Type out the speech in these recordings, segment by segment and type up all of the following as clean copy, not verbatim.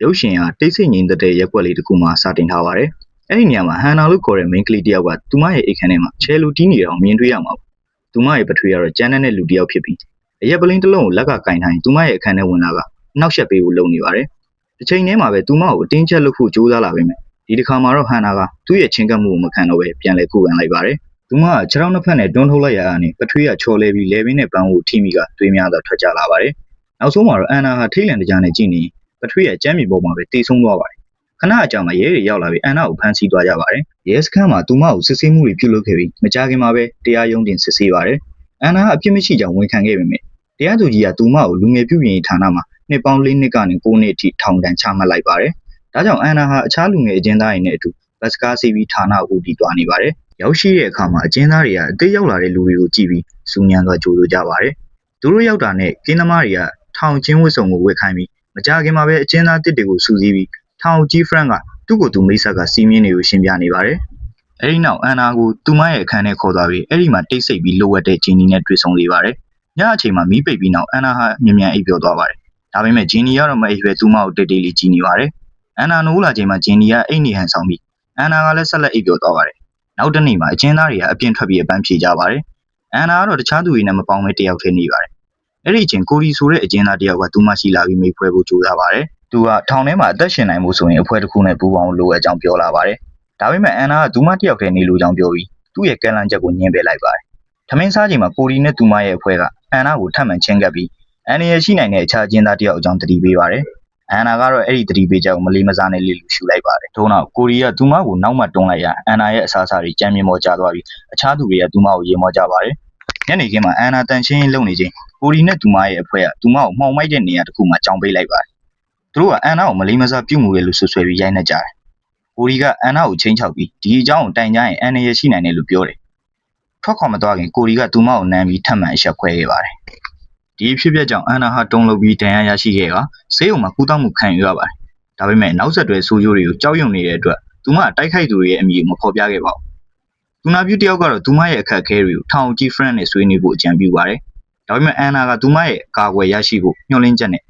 ရုပ်ရှင်ကတိတ်ဆိတ်ငြိမ်သက်တဲ့ရက်ကွက်လေးတစ်ခုမှာစတင်ထားပါတယ်။အဲ့ဒီနေရာမှာဟန်နာလို့ခေါ်တဲ့ main ကလေးတစ်ယောက်ကသူမရဲ့အိတ်ခမ်းထဲမှာချဲလူတီးနေအောင်မြင်တွေ့ရမှာပေါ့။သူမရဲ့ပထွေးကတော့ကျန်းတဲ့လူတစ်ယောက်ဖြစ်ပြီးအရက်ပလင်းတစ်လုံးကိုလက်ကကင်ထိုင်သူမရဲ့အခန်းထဲဝင်လာကနှောက်ယှက်ပေးဖို့လုပ်နေပါတယ်။တစ်ချိန်တည်းမှာပဲသူမကိုအတင်းချက်လုပ်ဖို့ကြိုးစားလာပေမဲ့ဒီတစ်ခါမှာတော့ဟန်နာကသူ့ရဲ့ချင်းကပ်မှုကိုမခံတော့ပဲပြန်လဲခုခံလိုက်ပါတယ်။သူမကခြေထောက်နှစ်ဖက်နဲ့တွန်းထုတ်လိုက်ရတာနဲ့ပထွေးကချော်လဲပြီးလဲပင်းနဲ့ပန်းကိုထိမိကသွေးများစွာထွက်ကျလာပါတယ်။နောက်ဆုံးမှာတော့အန်နာဟာထိတ်လန့်တကြားနဲ့ကြည့်နေပထွေးရဲ့ကျမ်းမြေပေါ်မှာပဲတေဆုံးသွားပါတယ်။ခဏအကြာမှာရဲတွေရောက်လာပြီးအန်နာကိုဖမ်းဆီးသွားကြပါတယ်။ရဲစခန်းမှာသူမကိုစစ်ဆေးမှုတွေပြုလုပ်ခဲ့ပြီးမကြာခင်မှာပဲတရားရုံးတင်စစ်ဆေးပါတယ်။အန်နာကအပြစ်မရှိကြောင်းဝန်ခံခဲ့ပေမဲ့တရားသူကြီးကသူမကိုလူငယ်ပြုပြင်ရေးဌာနမှာနှစ်ပေါင်း၄နှစ်ကနေ9နှစ်အထိထောင်ဒဏ်ချမှတ်လိုက်ပါတယ်။ဒါကြောင့်အန်နာဟာအခြားလူငယ်အကျဉ်းသားတွေနဲ့အတူဘတ်စကားစီးပြီးဌာနကိုတည်သွားနေပါတယ်။ရောက်ရှိတဲ့အခါမှာအကျဉ်းသားတွေကအသေးရောက်လာတဲ့လူတွေကိုကြည့်ပြီးစူညံစွာကြိုဆိုကြပါတယ်။သူတို့ရောက်တာနဲ့ကင်းသမားတွေကထောင်ချင်းဝတ်စုံကိုဝတ်ခိုင်းပြီးမကြာခင်မှာပဲအကျဉ်းသားတစ်တွေကိုစူးစီးပြီးထောင်ကြီးဖရန့်ကသူ့ကိုယ်သူမိတ်ဆက်ကစီးမင်းတွေကိုရှင်းပြနေပါတယ်။အဲဒီနောက်အန်နာကိုသူမရဲ့အခန်းထဲခေါ်သွားပြီးအဲ့ဒီမှာတိတ်ဆိတ်ပြီးလိုဝက်တဲ့ဂျင်းနီနဲ့တွေ့ဆုံနေပါတယ်။ညအချိန်မှာမီးပိတ်ပြီးနောက်အန်နာဟာမြန်မြန်အိပ်ပျော်သွားပါတယ်။ဒါပေမဲ့ဂျင်းနီကတော့မအိပ်ပဲသူမကိုတိတ်တိတ်လေးကြည့်နေပါတယ်။အန်နာနိုးလာချိန်မှာဂျင်းနီကအိတ်နေဟန်ဆောင်ပြီးအန်နာကလည်းဆက်လက်အိပ်ပျော်သွားပါတယ်။နောက်တစ်နေ့မှာအကျဉ်းသားတွေကအပြင်ထွက်ပြီးအပန်းဖြေကြပါတယ်။အန်နာကတော့တခြားသူတွေနဲ့မပေါင်းပဲတယောက်ထဲနေပါတယ်။အဲ့ဒီအချိန်ကိုဒီဆိုတဲ့အကျဉ်းသားတယောက်ကသူမရှိလာပြီးမိဖွဲဖို့ကြိုးစားပါတယ်။သူကထောင်ထဲမှာအသက်ရှင်နိုင်မှုဆိုရင်အဖွဲတစ်ခုနဲ့ပူပေါင်းလိုအပ်ကြောင်းပြောလာပါတယ်။ဒါပေမဲ့အန်နာကသူမတယောက်ထဲနေလိုကြောင်းပြောပြီးသူ့ရဲ့ကန့်လန့်ချက်ကိုညှင်းပယ်လိုက်ပါတယ်။ထမင်းစားချိန်မှာကိုဒီနဲ့သူမရဲ့အဖွဲကအန်နာကိုထပ်မံချင်းကပ်ပြီးအန်နာရဲ့ရှိနိုင်တဲ့အခြားအကျဉ်းသားတယောက်အကြောင်းတတိပေးပါတယ်။အန်နာကတော့အဲ့ဒီတတိပေးချက်ကိုမလေးမစားနဲ့လေလူရှူလိုက်ပါတယ်။ထို့နောက်ကိုဒီကသူမကိုနောက်မှတွန်းလိုက်ရအန်နာရဲ့အစားအစာတွေကြမ်းမြင်မောကျသွားပြီးအခြားသူတွေကသူမကိုရေမောကြပါတယ်။ညနေခင်းမှာအန်နာတန်ရှင်းလုပ်နေချိန်ကိုဒီနဲ့သူမရဲ့အဖွဲကသူမကိုမှောင်မိုက်တဲ့နေရာတစ်ခုမှာကြောင်ပေးလိုက်ပါတယ်။သူတို့ကအန်နာကိုမလေးမစားပြုတ်မှုတယ်လို့ဆွဆွဲပြီးရိုက်နှက်ကြတယ်။ကိုဒီကအန်နာကိုချိန်ချောက်ပြီးဒီအကြောင်းကိုတိုင်ကြရင်အန်နာရဲ့ရှိနိုင်တယ်လို့ပြောတယ်။ထွက်ခွာမသွားခင်ကိုဒီကသူမကိုနမ်းပြီးထပ်မံအဆက်ခွဲခဲ့ပါတယ်။ဒီဖြစ်ပျက်ကြောင့်အန်နာဟာတုံးလုပ်ပြီးဒဏ်ရာရရှိခဲ့ကဆေးရုံမှာကုသမှုခံယူရပါတယ်။ဒါပေမဲ့နောက်ဆက်တွဲဆိုးကျိုးတွေကိုကြောက်ရွံ့နေတဲ့အတွက်သူမတိုက်ခိုက်သူတွေရဲ့အမည်ကိုမဖော်ပြခဲ့ပါဘူး။သူနာပြုတယောက်ကတော့သူမရဲ့အခက်အခဲတွေကိုထောင်ကြီး friend နဲ့ဆွေးနွေးဖို့အကြံပြုပါတယ်။ဒါပေမဲ့အန်နာကသူမရဲ့အကာအကွယ်ရရှိဖို့ညှို့လင်းချက်နဲ့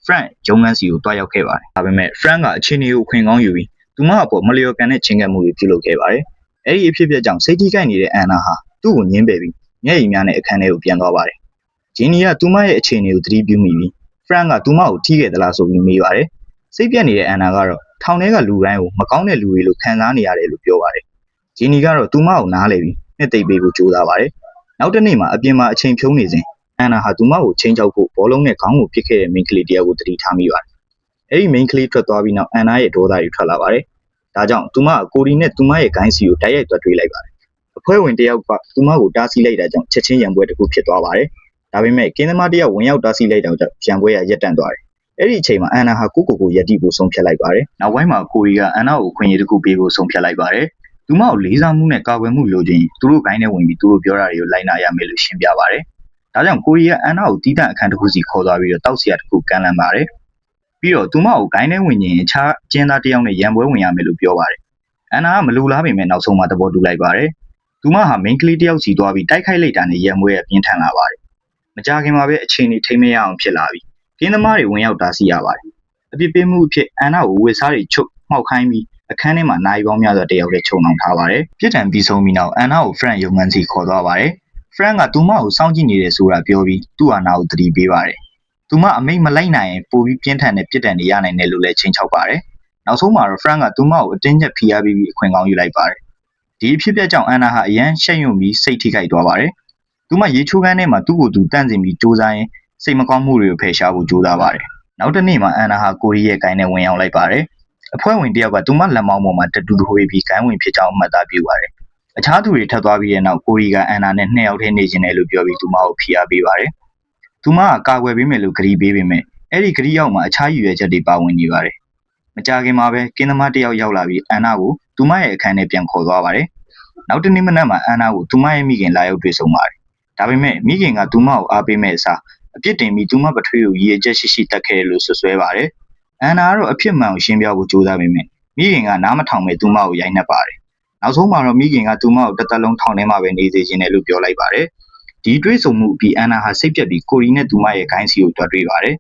friend ရုံးခန်းစီကိုတွားရောက်ခဲ့ပါတယ်။ဒါပေမဲ့ friend ကအခြေအနေကိုခွင့်ကောင်းယူပြီးသူမအပေါ်မလျော်ကန်တဲ့ချင်းကပ်မှုတွေပြုလုပ်ခဲ့ပါတယ်။အဲ့ဒီအဖြစ်အပျက်ကြောင့်စိတ်ထိခိုက်နေတဲ့အန်နာဟာသူ့ကိုညှင်းပယ်ပြီးမျက်ရည်များနဲ့အခန်းထဲကိုပြန်သွားပါတယ်။ဂျင်းနီကသူမရဲ့အခြေအနေကိုသတိပြုမိပြီး friend ကသူမကိုထိခဲ့သလားဆိုပြီးမေးပါတယ်။စိတ်ပြက်နေတဲ့အန်နာကတော့ထောင်ထဲကလူတိုင်းကိုမကောင်းတဲ့လူတွေလိုခံစားနေရတယ်လို့ပြောပါတယ်။ဂျင်းနီကတော့သူမကိုနားလည်ပြီးနှစ်သိမ့်ပေးဖို့ကြိုးစားပါတယ်။နောက်တစ်နေ့မှာအပြင်မှာအချိန်ဖြုံးနေစဉ်အန်နာဟာသူမကိုချင်းချောက်ဖို့ဘောလုံးနဲ့ခေါင်းကိုပစ်ခဲ့တဲ့မိန်းကလေးတယောက်ကိုသတိထားမိပါတယ်။အဲ့ဒီမိန်းကလေးထွက်သွားပြီးနောက်အန်နာရဲ့ဒေါသတွေထွက်လာပါတယ်။ဒါကြောင့်သူမကကိုဒီနဲ့သူမရဲ့ဂိုင်းစီကိုတိုက်ရိုက်သွတ်တွေးလိုက်ပါတယ်။အဖွဲ့ဝင်တယောက်ကသူမကိုတားဆီးလိုက်တာကြောင့်ချက်ချင်းရံပွဲတစ်ခုဖြစ်သွားပါတယ်။ဒါပေမဲ့ကင်းသမားတယောက်ဝင်ရောက်တားဆီးလိုက်တော့ရံပွဲကရပ်တန့်သွားတယ်။အဲ့ဒီအချိန်မှာအန်နာဟာကိုယက်တီဖို့ဆုံးဖြတ်လိုက်ပါတယ်။နောက်ပိုင်းမှာကိုရီကအန်နာကိုခွင့်ရတစ်ခုပေးဖို့ဆုံးဖြတ်လိုက်ပါတယ်။သူမကိုလေးစားမှုနဲ့ကာကွယ်မှုလိုချင်သူတို့ဂိုင်းထဲဝင်ပြီးသူတို့ပြောတာတွေကိုလိုက်နာရမယ်လို့ရှင်းပြပါတယ်။ဒါကြောင့်ကိုရီကအန်နာကိုတီးတန့်အခန်းတစ်ခုစီခေါ်သွားပြီးတော့တောက်စီရတစ်ခုကန်လန့်ပါတယ်။ပြီးတော့သူမကိုဂိုင်းထဲဝင်ရင်အခြားကျင်းသားတယောက်နဲ့ရံပွဲဝင်ရမယ်လို့ပြောပါတယ်။အန်နာကမလူလားပေမဲ့နောက်ဆုံးမှသဘောတူလိုက်ပါတယ်။သူမဟာမိန်းကလေးတယောက်စီသွားပြီးတိုက်ခိုက်လိုက်တာနဲ့ရံပွဲပြင်းထန်လာပါတယ်။မကြာခင်မှာပဲအချိန်ကြီးထိမ့်မရအောင်ဖြစ်လာပြီးကင်းသမားတွေဝင်ရောက်တားဆီးရပါတယ်။အပြစ်ပေးမှုအဖြစ်အန်နာကိုဝစ်စားတွေချုပ်မှောက်ခိုင်းပြီးအခန်းထဲမှာနိုင်ပေါင်းများစွာတယောက်တည်းခြုံနှောင်ထားပါတယ်။ပြစ်ဒဏ်ပြီးဆုံးပြီးနောက်အန်နာကို friend ရုံငန်းစီခေါ်သွားပါတယ်။ friend ကသူမကိုစောင့်ကြည့်နေတယ်ဆိုတာပြောပြီးသူ့အာဏာကိုသတိပေးပါတယ်။သူမအမိတ်မလိုက်နိုင်ရင်ပိုပြီးပြင်းထန်တဲ့ပြစ်ဒဏ်တွေရနိုင်တယ်လို့လည်းချိန်ချောက်ပါတယ်။နောက်ဆုံးမှာတော့ friend ကသူမကိုအတင်းကျပ်ဖိအားပေးပြီးအခွင့်ကောင်းယူလိုက်ပါတယ်။ဒီအဖြစ်အပျက်ကြောင့်အန်နာဟာအရန်ရှက်ရွံ့ပြီးစိတ်ထိခိုက်သွားပါတယ်။သူမရေချိုးခန်းထဲမှာသူ့ကိုယ်သူတန့်စင်ပြီးကြိုးစားရင်စိတ်မကောင်းမှုတွေကိုဖယ်ရှားဖို့ကြိုးစားပါတယ်။နောက်တစ်နေ့မှာအန်နာဟာကိုရီရဲ့ဂိုင်းနဲ့ဝင်ရောက်လိုက်ပါတယ်။အဖွဲ့ဝင်တယောက်ကသူမလက်မောင်းပေါ်မှာတတူထွေးပြီးဂိုင်းဝင်ဖြစ်ကြောင်းအမှတ်သားပြုပါတယ်။အခြားသူတွေထပ်သွားပြီးတဲ့နောက်ကိုရီကအန်နာနဲ့နှစ်ယောက်ထဲနေကျင်တယ်လို့ပြောပြီးသူမကိုဖိအားပေးပါတယ်။သူမကကာကွယ်ပေးမယ်လို့ကတိပေးပေမဲ့အဲ့ဒီကတိရောက်မှာအခြားရည်ရွယ်ချက်တွေပါဝင်နေပါတယ်။မကြာခင်မှာပဲကင်းသမားတယောက်ရောက်လာပြီးအန်နာကိုသူမရဲ့အခန်းထဲပြန်ခေါ်သွားပါတယ်။နောက်တစ်နေ့မနက်မှာအန်နာကိုသူမရဲ့မိခင်လာရောက်တွေ့ဆုံပါတယ်။ဒါပေမဲ့မိခင်ကသူမကိုအားပေးမဲ့အစားအပြစ်တင်ပြီးသူမပထွေးကိုရည်ရွယ်ချက်ရှိရှိတတ်ခဲ့တယ်လို့ဆွဆွဲပါတယ်။အန်နာကတော့အဖြစ်မှန်ကိုရှင်းပြဖို့ကြိုးစားပေမဲ့မိခင်ကနားမထောင်မဲ့သူမကိုရိုက်နှက်ပါတယ်။နောက်ဆုံးမှာတော့မိခင်ကသူမကိုတစ်သက်လုံးထောင်ထဲမှာပဲနေစေချင်တယ်လို့ပြောလိုက်ပါတယ်။ဒီတွေးဆုံမှုပြီးအန်နာဟာစိတ်ပြက်ပြီးကိုရီနဲ့သူမရဲ့ဂိုင်းစီကိုတွားတွေ့ပါတယ်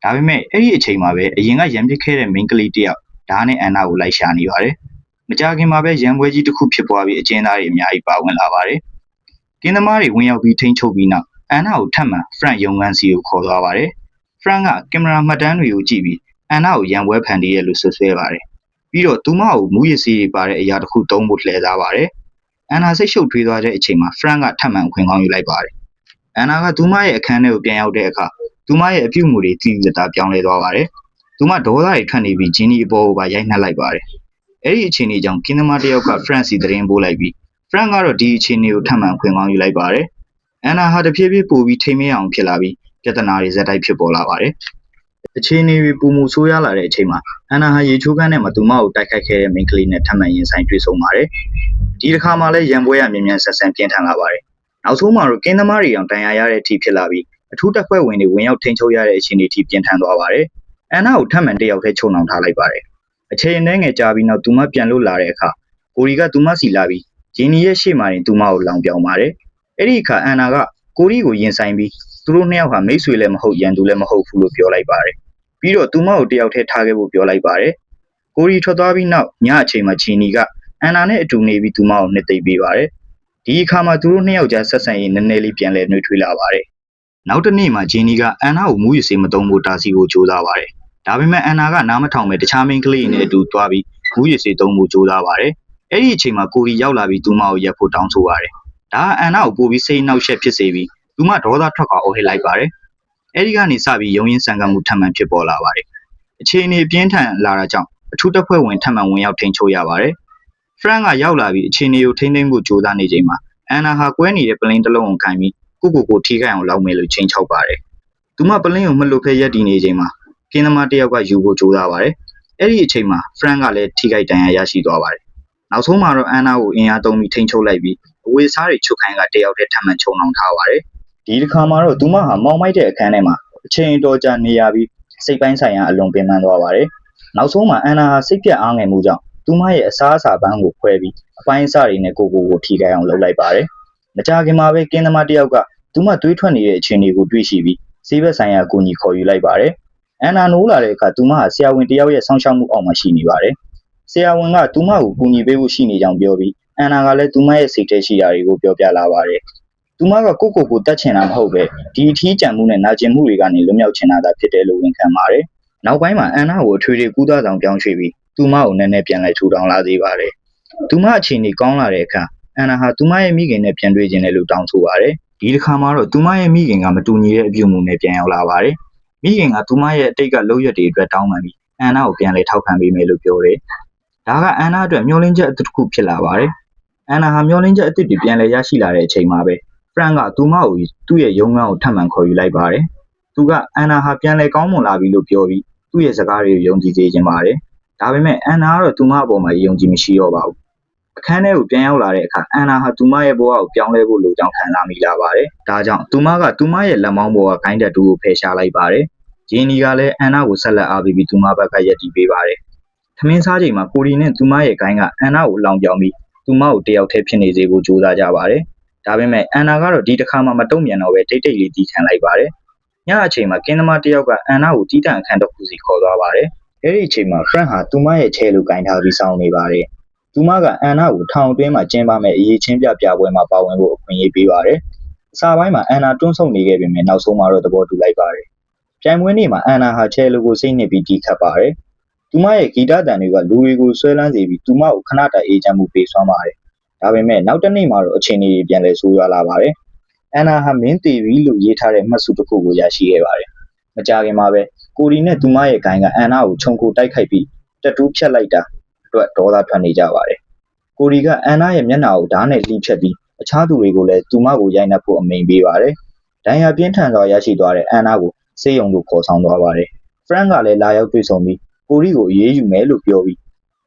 ဒါပေမဲ့အဲ့ဒီအချိန်မှာပဲအရင်ကရန်ပစ်ခဲ့တဲ့ main ကလေးတယောက်ဓာတ်နဲ့အန်နာကိုလိုက်ရှာနေပါတယ်။မကြာခင်မှာပဲရန်ပွဲကြီးတစ်ခုဖြစ်ပွားပြီးအကျဉ်းသားတွေအများကြီးပါဝင်လာပါတယ်။ကင်းသမားတွေဝင်ရောက်ပြီးထိန်းချုပ်ပြီးနောက်အန်နာကိုထပ်မံ Frank ရုံငန်းစီကိုခေါ်သွားပါတယ်။ Frank ကကင်မရာမှတ်တမ်းတွေကိုကြည့်ပြီးအန်နာကိုရန်ပွဲဖန်တီးရလို့ဆွဆွဲပါတယ်။ပြီးတော့သူမကိုမူရစ်စီးတွေပါတဲ့အရာတစ်ခုသုံးဖို့လှည့်စားပါတယ်။အန်နာစိတ်ရှုပ်ထွေးသွားတဲ့အချိန်မှာ Frank ကထပ်မံခွင့်ကောင်းယူလိုက်ပါတယ်။အန်နာကသူမရဲ့အခန်းထဲကိုပြန်ရောက်တဲ့အခါသူမရဲ့အပြုအမူတွေသိသိသာသာပြောင်းလဲသွားပါတယ်။သူမဒေါသတွေထွက်နေပြီးဂျင်းနီအပေါ်ကိုပါရိုက်နှက်လိုက်ပါတယ်။အဲ့ဒီအခြေအနေကြောင့်ကင်းသမားတစ်ယောက်က Frank စီသတင်းပို့လိုက်ပြီး Frank ကတော့ဒီအခြေအနေကိုထပ်မံခွင့်ကောင်းယူလိုက်ပါတယ်။အန်နာဟာတဖြည်းဖြည်းပိုပြီးထိမ့်မရအောင်ဖြစ်လာပြီးပြဿနာတွေဇက်တိုက်ဖြစ်ပေါ်လာပါတယ်။အခြေအနေတွေပုံမှုဆိုးရလာတဲ့အချိန်မှာအန်နာဟာရေချိုးခန်းထဲမှာသူမကိုတိုက်ခိုက်ခဲ့တဲ့မိန်းကလေးနဲ့ထပ်မံရင်ဆိုင်တွေ့ဆုံပါတယ်။ဒီတစ်ခါမှလည်းရန်ပွဲရမြင်မြန်ဆက်ဆံပြင်းထန်လာပါတယ်။နောက်ဆုံးမှာတော့ကင်းသမားတွေအောင်တန်ရာရတဲ့အထိဖြစ်လာပြီးအထူးတပ်ဖွဲ့ဝင်တွေဝင်ရောက်ထိန်းချုပ်ရတဲ့အခြေအနေအထိပြင်းထန်သွားပါတယ်။အန်နာကိုထပ်မံတယောက်တည်းချုံနှောင်ထားလိုက်ပါတယ်။အချိန်နဲ့ငယ်ကြာပြီးနောက်သူမပြန်လွတ်လာတဲ့အခါကိုရီကသူမစီလာပြီးဂျင်းနီရဲ့ရှေ့မှာတင်သူမကိုလောင်ပြောင်ပါတယ်။အဲ့ဒီအခါအန်နာကကိုရီကိုရင်ဆိုင်ပြီးသူတို့နှစ်ယောက်ဟာမိတ်ဆွေလည်းမဟုတ်ရန်သူလည်းမဟုတ်ဘူးလို့ပြောလိုက်ပါတယ်။ပြီးတော့သူမကိုတယောက်တည်းထားခဲ့ဖို့ပြောလိုက်ပါတယ်။ကိုရီထွက်သွားပြီးနောက်ညအချိန်မှာဂျင်းနီကအန်နာနဲ့အတူနေပြီးသူမကိုနှစ်သိမ့်ပေးပါတယ်။ဒီအခါမှာသူတို့နှစ်ယောက်ကြားဆက်ဆံရေးနည်းနည်းလေးပြန်လည်နှွေးထွေးလာပါတယ်။နောက်တစ်နေ့မှာဂျင်းနီကအန်နာကိုမူးယစ်ဆေးမသုံးဖို့တားဆီးဖို့ကြိုးစားပါတယ်။ဒါပေမဲ့အန်နာကနားမထောင်ပဲတခြားမိန်းကလေးတွေနဲ့အတူသွားပြီးမူးယစ်ဆေးသုံးဖို့ကြိုးစားပါတယ်။အဲ့ဒီအချိန်မှာကိုရီရောက်လာပြီးသူမကိုရက်ဖို့တောင်းဆိုပါတယ်။ဒါကအန်နာကိုပို့ပြီးစိတ်နှောက်ယှက်ဖြစ်စေပြီးသူမဒေါသထွက်အောင်အော်ဟစ်လိုက်ပါတယ်။အဲ့ဒီကနေစပြီးရုံရင်းဆန်ကမှုထပ်မံဖြစ်ပေါ်လာပါတယ်။အခြေအနေပြင်းထန်လာတာကြောင့်အထူးတပ်ဖွဲ့ဝင်ထပ်မံဝင်ရောက်ထိန်းချုပ်ရပါတယ်။ Frank ကရောက်လာပြီးအခြေအနေကိုထိန်းသိမ်းဖို့ကြိုးစားနေချိန်မှာအန်နာဟာကွဲနေတဲ့ပလင်းတစ်လုံးကိုကန်ပြီးကိုထိခိုက်အောင်လောက်မယ်လို့ချိန်ချောက်ပါတယ်။သူမပလင်းကိုမလွတ်ဖဲရက်တည်နေချိန်မှာကင်းသမားတစ်ယောက်ကယူဖို့ကြိုးစားပါတယ်။အဲ့ဒီအချိန်မှာ Frank ကလည်းထိခိုက်ဒဏ်ရာရရှိသွားပါတယ်။နောက်ဆုံးမှာတော့အန်နာကိုအင်အားသုံးပြီးထိန်းချုပ်လိုက်ပြီးအဝေးစားတွေချုပ်ခိုင်းကတယောက်တည်းထပ်မံချုံနှောင်ထားပါတယ်။ဒီတစ်ခါမှာတော့သူမဟာမောင်မိုက်တဲ့အခန်းထဲမှာအချိန်အတော်ကြာနေရပြီးစိတ်ပိုင်းဆိုင်ရာအလွန်ပင်ပန်းသွားပါတယ်။နောက်ဆုံးမှာအန်နာဟာစိတ်ပြတ်အားငယ်မှုကြောင့်သူမရဲ့အစားအစာပန်းကိုခွဲပြီးအပိုင်းအစတွေနဲ့ကိုထိခိုက်အောင်လုပ်လိုက်ပါတယ်။မကြာခင်မှာပဲကင်းသမားတစ်ယောက်ကသူမသွေးထွက်နေတဲ့အခြေအနေကိုတွေ့ရှိပြီးဆေးဘက်ဆိုင်ရာအကူအညီခေါ်ယူလိုက်ပါတယ်။အန်နာနိုးလာတဲ့အခါသူမဟာဆရာဝန်တစ်ယောက်ရဲ့စောင့်ရှောက်မှုအောက်မှာရှိနေပါတယ်။ဆရာဝန်ကသူမကိုကူညီပေးဖို့ရှိနေကြောင်းပြောပြီးအန်နာကလည်းသူမရဲ့စိတ်ထဲရှိတာတွေကိုပြောပြလာပါတယ်။သူမကကိုတတ်ချင်တာမဟုတ်ပဲဒီအထီးကျန်မှုနဲ့နာကျင်မှုတွေကနေလွတ်မြောက်ချင်တာသာဖြစ်တယ်လို့ဝန်ခံပါတယ်။နောက်ပိုင်းမှာအန်နာကိုအထွေထွေကူးသားဆောင်ပြောင်းရွှေ့ပြီးသူမကိုနည်းနည်းပြန်လဲထူထောင်လာသေးပါတယ်။သူမအခြေအနေကောင်းလာတဲ့အခါအန်နာဟာသူမရဲ့မိခင်နဲ့ပြန်တွေ့ခြင်းနဲ့လို့တောင်းဆိုပါတယ်။ဒီတစ်ခါမှာတော့သူမရဲ့မိခင်ကမတူညီတဲ့အပြုအမူနဲ့ပြန်ရောက်လာပါတယ်။မိခင်ကသူမရဲ့အတိတ်ကလုပ်ရက်တွေအတွက်တောင်းပန်ပြီးအန်နာကိုပြန်လဲထောက်ခံပေးမယ်လို့ပြောတယ်။ဒါကအန်နာအတွက်မျှော်လင့်ချက်အသစ်တစ်ခုဖြစ်လာပါတယ်။အန်နာဟာမျှော်လင့်ချက်အသစ်တွေပြန်လဲရရှိလာတဲ့အချိန်မှာပဲFrank ကသူမကိုသူ့ရဲ့ရုံးခန်းကိုထပ်မံခေါ်ယူလိုက်ပါတယ်။သူကအန်နာဟာပြန်လဲကောင်းမွန်လာပြီလို့ပြောပြီးသူ့ရဲ့စကားတွေကိုယုံကြည်စေခြင်းပါတယ်။ဒါပေမဲ့အန်နာကတော့သူမအပေါ်မှာယုံကြည်မရှိတော့ပါဘူး။အခန်းထဲကိုပြန်ရောက်လာတဲ့အခါအန်နာဟာသူမရဲ့ဘဝကိုပြောင်းလဲဖို့လိုကြောင်းခံစားမိလာပါတယ်။ဒါကြောင့်သူမကသူမရဲ့လက်မောင်းပေါ်ကဂိုင်းတက်တူကိုဖယ်ရှားလိုက်ပါတယ်။ဂျင်းနီကလည်းအန်နာကိုဆက်လက်အားပေးပြီးသူမဘက်ကရက်တည်ပေးပါတယ်။ထမင်းစားချိန်မှာကိုရီနဲ့သူမရဲ့ဂိုင်းကအန်နာကိုအလောင်ပြောင်ပြီးသူမကိုတယောက်တည်းဖြစ်နေစေဖို့ကြိုးစားကြပါတယ်။ဒါပေမဲ့အန်နာကတော့ဒီတစ်ခါမှမတုံ့ပြန်တော့ပဲတိတ်လေးတီးခံလိုက်ပါတယ်။ညအချိန်မှာကင်းသမားတစ်ယောက်ကအန်နာကိုတီးတန့်အခန်းတစ်ခုစီခေါ်သွားပါတယ်။အဲဒီအချိန်မှာ Frank ဟာသူမရဲ့ချဲလိုဂိုင်းထားပြီးစောင့်နေပါတယ်။သူမကအန်နာကိုထောင်အတွင်းမှာကျင်းပမဲ့အရေးချင်းပြပွဲမှာပါဝင်ဖို့အခွင့်အရေးပေးပါတယ်။အစပိုင်းမှာအန်နာတွန်းဆုတ်နေခဲ့ပေမဲ့နောက်ဆုံးမှာတော့သဘောတူလိုက်ပါတယ်။ပြိုင်ပွဲနေ့မှာအန်နာဟာချဲလိုကိုစိတ်နှစ်ပြီးတီးခတ်ပါတယ်။သူမရဲ့ဂီတတန်တွေကလူတွေကိုဆွဲလန်းစေပြီးသူမကိုခဏတာအေးချမ်းမှုပေးစွမ်းပါတယ်။ဒါပေမဲ့နောက်တစ်နေ့မှာတော့အခြေအနေတွေပြန်လဲဆိုးရွားလာပါတယ်။အန်နာဟာမင်းသေးပြီလို့ရေးထားတဲ့မှတ်စုတစ်ခုကိုရရှိခဲ့ပါတယ်။မကြာခင်မှာပဲကိုရီနဲ့သူမရဲ့ဂိုင်းကအန်နာကိုခြုံခိုတိုက်ခိုက်ပြီးတက်တူးဖြတ်လိုက်တာအတွက်ဒေါသထွက်နေကြပါတယ်။ကိုရီကအန်နာရဲ့မျက်နှာကိုဓာတ်နဲ့လှိဖြတ်ပြီးအခြားသူတွေကိုလည်းသူမကိုရိုက်နှက်ဖို့အမိန့်ပေးပါတယ်။ဒဏ်ရာပြင်းထန်စွာရရှိသွားတဲ့အန်နာကိုဆေးရုံသို့ခေါ်ဆောင်သွားပါတယ်။ Frank ကလည်းလာရောက်တွေ့ဆုံပြီးကိုရီကိုအေးအေးယူမယ်လို့ပြောပြီး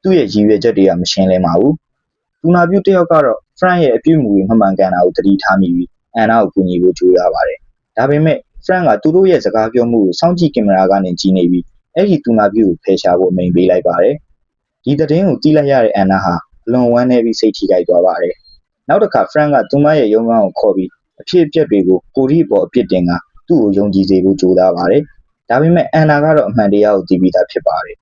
သူ့ရဲ့ရည်ရွယ်ချက်တွေကမရှင်းလင်းပါဘူး။သူနာပြုတစ်ယောက်ကတော့ Frank ရဲ့အပြုအမူတွေမမှန်ကန်တာကိုသတိထားမိပြီးအန်နာကိုကူညီဖို့ကြိုးစားပါတယ်။ဒါပေမဲ့ Frank ကသူတို့ရဲ့စကားပြောမှုကိုစောင့်ကြည့်ကင်မရာကနေကြည့်နေပြီးအဲ့ဒီသူနာပြုကိုဖယ်ရှားဖို့အမိန့်ပေးလိုက်ပါတယ်။ဒီသတင်းကိုသိလိုက်ရတဲ့အန်နာဟာအလွန်ဝမ်းနည်းပြီးစိတ်ထိခိုက်သွားပါတယ်။နောက်တစ်ခါ Frank ကသူမရဲ့ရုံးခန်းကိုခေါ်ပြီးအဖြစ်အပျက်တွေကိုကိုရီအပေါ်အပြစ်တင်ကသူ့ကိုယုံကြည်စေဖို့ကြိုးစားပါတယ်။ ဒါပေမဲ့အန်နာကတော့အမှန်တရားကိုသိပြီးသားဖြစ်ပါတယ်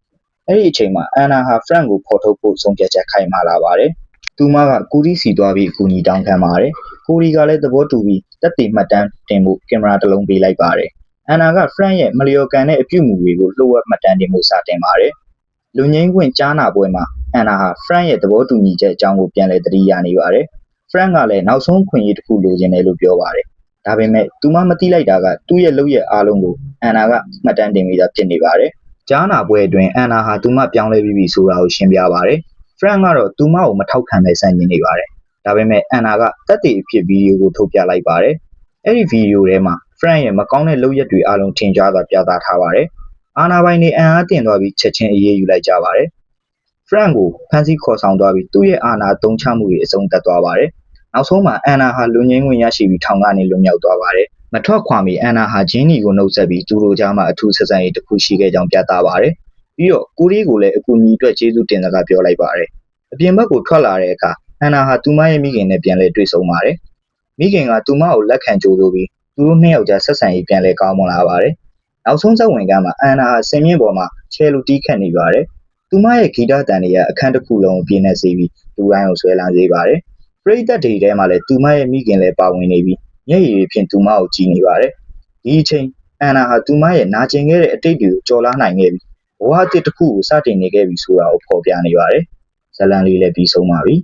အဲ့ဒီအချိန်မှာအန်နာဟာ Frank ကိုဖော်ထုတ်ဖို့ဆုံးဖြတ်ချက်ခိုင်မာလာပါတယ်သူမကကိုရီစီသွားပြီးအကူအညီတောင်းခံပါတယ်ကိုရီကလည်းသဘောတူပြီးတက်တည်မှတ်တမ်းတင်ဖို့ကင်မရာတစ်လုံးပေးလိုက်ပါတယ်အန်နာက Frank ရဲ့မလျော်ကန်တဲ့အပြုအမူတွေကိုလှုပ်ဝက်မှတ်တမ်းတင်ဖို့စတင်ပါတယ်လူငင်းခွင့်ကြားနာပွဲမှာအန်နာဟာ Frank ရဲ့သဘောတူညီချက်အကြောင်းကိုပြန်လည်သတိရနေပါတယ် Frank ကလည်းနောက်ဆုံးခွင့်ရတစ်ခုလိုချင်တယ်လို့ပြောပါတယ်ဒါပေမဲ့သူမမသိလိုက်တာကသူ့ရဲ့လုပ်ရက်အားလုံးကိုအန်နာကမှတ်တမ်းတင်ပြီးသားဖြစ်နေပါတယ်ကြားနာပွဲအတွင်းအန်နာဟာသူမပြောင်းလဲပြီးပြီဆိုတာကိုရှင်းပြပါတယ် Frank ကတော့သူမကိုမထောက်ခံပဲဆန့်ကျင်နေပါတယ်ဒါပေမဲ့အန်နာကတက်တည်အဖြစ်ဗီဒီယိုကိုထုတ်ပြလိုက်ပါတယ်အဲ့ဒီဗီဒီယိုထဲမှာ Frank ရဲ့မကောင်းတဲ့လုပ်ရက်တွေအားလုံးထင်ရှားစွာပြသထားပါတယ်အာနာပိုင်တွေအန်အားတင်သွားပြီးချက်ချင်းအေးအေးယူလိုက်ကြပါတယ် Frank ကိုဖမ်းဆီးခေါ်ဆောင်သွားပြီးသူ့ရဲ့အာဏာသုံးချမှုတွေအဆုံးသတ်သွားပါတယ်နောက်ဆုံးမှာအန်နာဟာလူငင်းဝင်ရရှိပြီးထောင်ကနေလွတ်မြောက်သွားပါတယ်မထွက်ခွာမီအန်နာဟာဂျင်းနီကိုနှုတ်ဆက်ပြီးသူတို့ကြားမှာအထူးဆက်ဆံရေးတစ်ခုရှိခဲ့ကြောင်းပြသပါတယ်ပြီးတော့ကိုရီးကိုလည်းအကူအညီအတွက်ကျေးဇူးတင်စကားပြောလိုက်ပါတယ်အပြင်ဘက်ကိုထွက်လာတဲ့အခါအန်နာဟာသူမရဲ့မိခင်နဲ့ပြန်လည်တွေ့ဆုံပါတယ်မိခင်ကသူမကိုလက်ခံကြိုဆိုပြီးသူတို့နှစ်ယောက်ကြားဆက်ဆံရေးပြန်လည်ကောင်းမွန်လာပါတယ်နောက်ဆုံးသက်ဝင်ကမှာအန်နာဟာဆင်မြင့်ပေါ်မှာချဲလူတီးခတ်နေပါတယ်သူမရဲ့ဂီတတန်တွေကအခန်းတစ်ခုလုံးကိုပြင်းနေစေပြီးလူတိုင်းကိုဆွဲလန်းစေပါတယ်ပရိသတ်တွေထဲမှာလည်းသူမရဲ့မိခင်လည်းပါဝင်နေပြီးမျက်ရည်တွေဖြင့်သူမကိုကြည့်နေပါတယ်ဒီအချိန်အန်နာဟာသူမရဲ့နာကျင်ခဲ့တဲ့အတိတ်တွေကိုကြော်လာနိုင်ခဲ့ပြီးဘဝအသစ်တစ်ခုကိုစတင်နေခဲ့ပြီဆိုတာကိုဖော်ပြနေပါတယ်ဇလန်လေးလည်းပြီးဆုံးပါပြီ